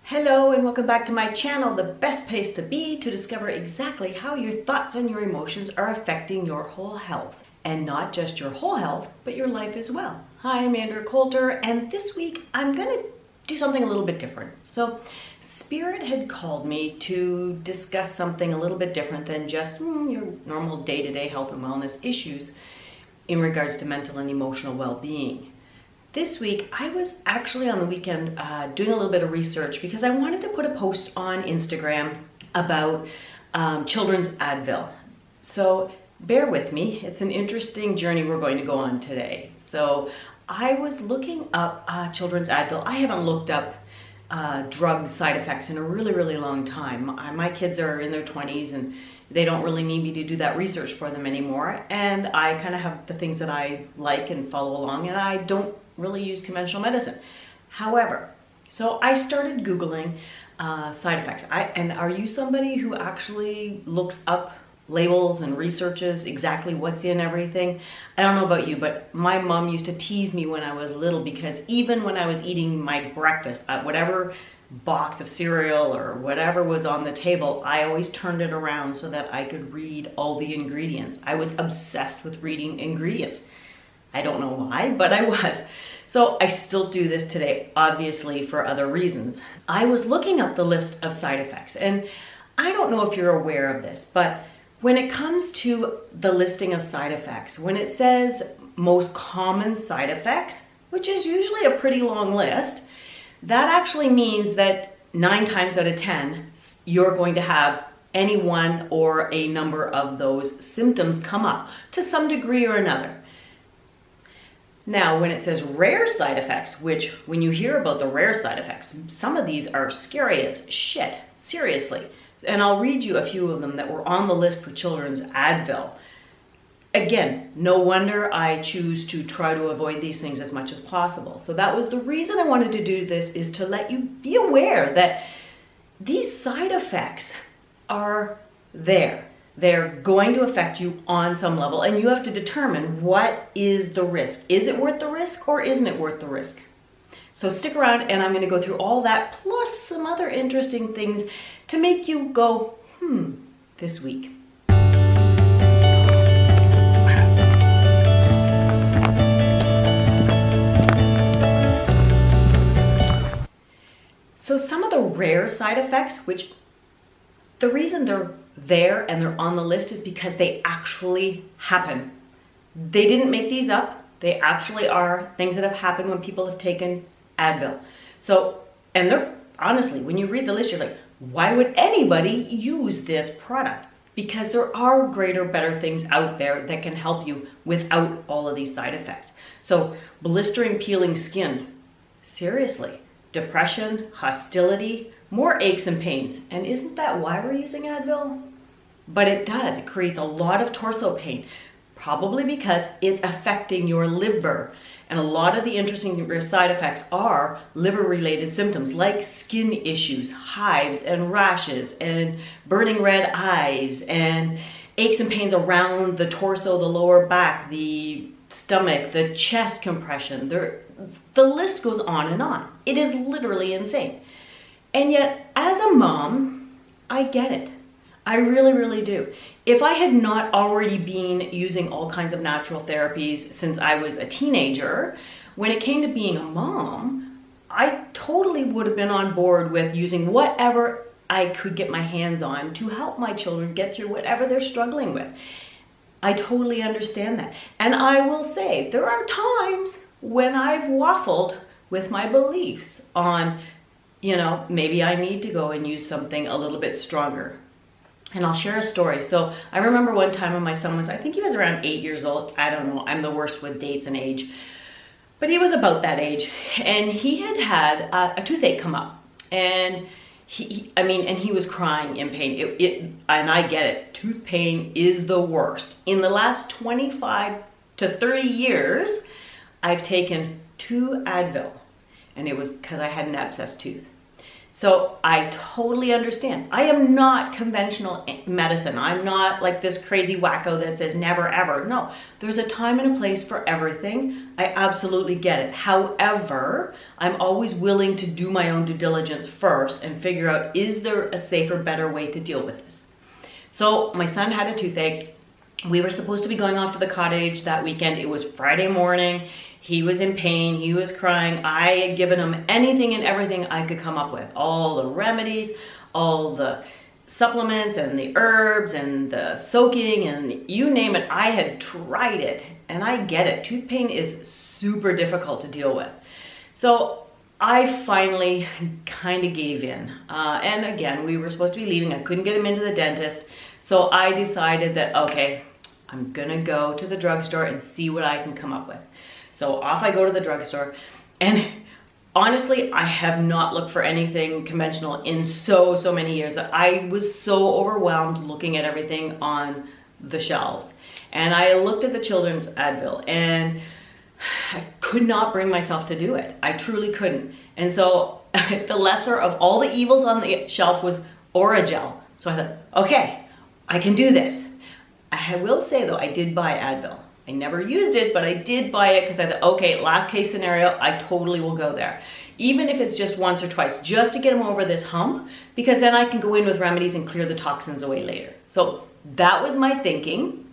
Hello and welcome back to my channel, the best place to be to discover exactly how your thoughts and your emotions are affecting your whole health. And not just your whole health, but your life as well. Hi, I'm Andrea Coulter, and this week I'm going to do something a little bit different. So Spirit had called me to discuss something a little bit different than just your normal day-to-day health and wellness issues in regards to mental and emotional well-being. This week, I was actually on the weekend doing a little bit of research because I wanted to put a post on Instagram about children's Advil. So bear with me, it's an interesting journey we're going to go on today. So I was looking up children's Advil. I haven't looked up drug side effects in a really long time. My kids are in their 20s and they don't really need me to do that research for them anymore. And I kind of have the things that I like and follow along, and I don't really use conventional medicine. However, so I started Googling side effects. And are you somebody who actually looks up labels and researches exactly what's in everything? I don't know about you, but my mom used to tease me when I was little because even when I was eating my breakfast, whatever box of cereal or whatever was on the table, I always turned it around so that I could read all the ingredients. I was obsessed with reading ingredients. I don't know why, but I was. So I still do this today, obviously for other reasons. I was looking up the list of side effects, and I don't know if you're aware of this, but when it comes to the listing of side effects, when it says most common side effects, which is usually a pretty long list, that actually means that 9 times out of 10, you're going to have any one or a number of those symptoms come up to some degree or another. Now, when it says rare side effects, which when you hear about the rare side effects, some of these are scary as shit, seriously. And I'll read you a few of them that were on the list for children's Advil. Again, no wonder I choose to try to avoid these things as much as possible. So that was the reason I wanted to do this, is to let you be aware that these side effects are there. They're going to affect you on some level, and you have to determine what is the risk. Is it worth the risk or isn't it worth the risk? So stick around and I'm going to go through all that plus some other interesting things to make you go, this week. So some of the rare side effects, which the reason they're there and they're on the list is because they actually happen. They didn't make these up. They actually are things that have happened when people have taken Advil. So, and they're honestly, when you read the list, you're like, why would anybody use this product? Because there are greater, better things out there that can help you without all of these side effects. So blistering, peeling skin, seriously, depression, hostility, more aches and pains. And isn't that why we're using Advil? But it does. It creates a lot of torso pain, probably because it's affecting your liver. And a lot of the interesting side effects are liver-related symptoms like skin issues, hives and rashes and burning red eyes and aches and pains around the torso, the lower back, the stomach, the chest compression. The list goes on and on. It is literally insane. And yet, as a mom, I get it. I really do. If I had not already been using all kinds of natural therapies since I was a teenager, when it came to being a mom, I totally would have been on board with using whatever I could get my hands on to help my children get through whatever they're struggling with. I totally understand that. And I will say, there are times when I've waffled with my beliefs on, maybe I need to go and use something a little bit stronger. And I'll share a story. So I remember one time when my son was, I think he was around 8 years old. I don't know, I'm the worst with dates and age. But he was about that age. And he had a toothache come up. And he was crying in pain. And I get it, tooth pain is the worst. In the last 25 to 30 years, I've taken 2 Advil. And it was because I had an abscessed tooth. So I totally understand. I am not conventional medicine. I'm not like this crazy wacko that says never ever. No, there's a time and a place for everything. I absolutely get it. However, I'm always willing to do my own due diligence first and figure out, is there a safer, better way to deal with this? So my son had a toothache. We were supposed to be going off to the cottage that weekend. It was Friday morning. He was in pain, he was crying. I had given him anything and everything I could come up with. All the remedies, all the supplements and the herbs and the soaking and you name it. I had tried it and I get it. Tooth pain is super difficult to deal with. So I finally kind of gave in. And again, we were supposed to be leaving. I couldn't get him into the dentist. So I decided that, okay, I'm gonna go to the drugstore and see what I can come up with. So off I go to the drugstore, and honestly, I have not looked for anything conventional in so many years. I was so overwhelmed looking at everything on the shelves. And I looked at the children's Advil and I could not bring myself to do it. I truly couldn't. And so the lesser of all the evils on the shelf was Oragel. So I thought, okay, I can do this. I will say though, I did buy Advil. I never used it, but I did buy it because I thought, okay, last case scenario, I totally will go there. Even if it's just once or twice, just to get him over this hump, because then I can go in with remedies and clear the toxins away later. So that was my thinking.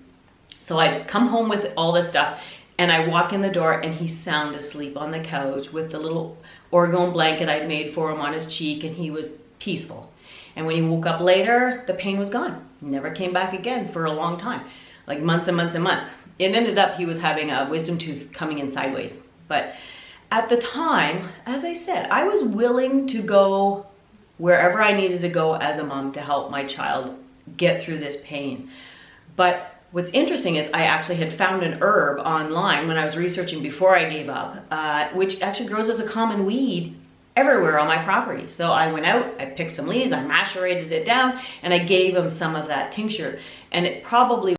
So I come home with all this stuff and I walk in the door and he's sound asleep on the couch with the little orgone blanket I'd made for him on his cheek, and he was peaceful. And when he woke up later, the pain was gone. Never came back again for a long time, like months and months and months. It ended up he was having a wisdom tooth coming in sideways. But at the time, as I said, I was willing to go wherever I needed to go as a mom to help my child get through this pain. But what's interesting is I actually had found an herb online when I was researching before I gave up, which actually grows as a common weed everywhere on my property. So I went out, I picked some leaves, I macerated it down, and I gave him some of that tincture. And it probably